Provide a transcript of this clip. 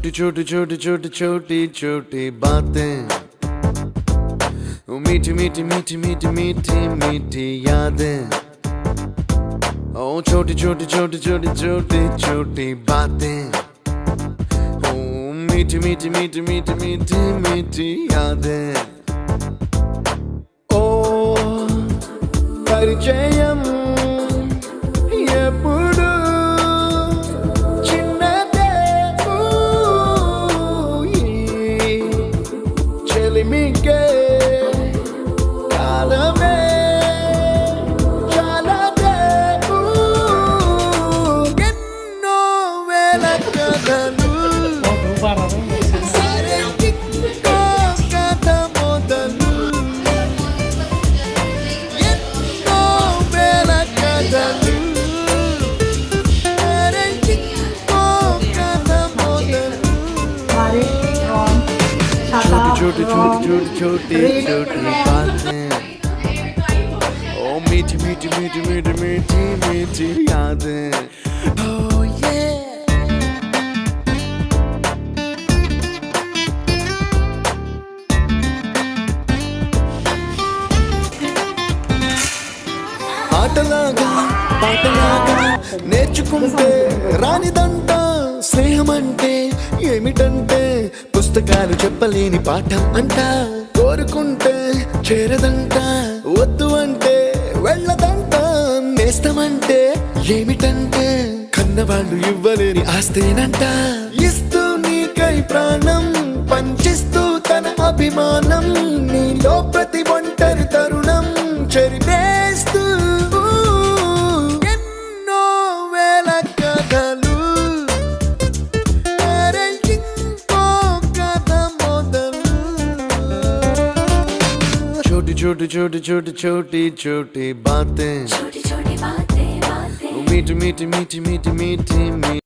छोटी छोटी छोटी छोटी छोटी छोटी बातें, मीठी मीठी मीठी मीठी मीठी मीठी यादें। ओ छोटी छोटी छोटी छोटी छोटी छोटी बातें, ओ मीठी मीठी मीठी मीठी मीठी मीठी यादें। ओ परिचयम ఎప్పుడు చిన్నదే చెలిమికే కాలమే చాలదే ఎన్నో వేల కథలు సరే ఇంకో కథ మొదలు ఎన్నో వేల కథలు छोटी छोटी छोटी छोटी छोटी बातें, ओ मीठी मीठी मीठी मीठी मीठी मीठी यादें। Oh yeah। ఆటలాగా పాటలాగా నేర్చుకుంటే రానిదంట స్నేహమంటే ఏమిటంటే పుస్తకాలు చెప్పలేని పాఠం అంట కోరుకుంటే చేరదంట వద్దు అంటే వెళ్ళదంట నేస్తమంటే ఏమిటంటే కన్నవాళ్ళు ఇవ్వలేని ఆస్తేనంట ఇస్తూ నీకై ప్రాణం పంచిస్తూ తన అభిమానం నీలో ప్రతి ఒంటరి తరుణం చెరిపేస్తూ ఎన్నో వేల కథలు छोटी छोटी छोटी छोटी छोटी बातें, मीठी मीठी मीठी मीठी मीठी मीठी।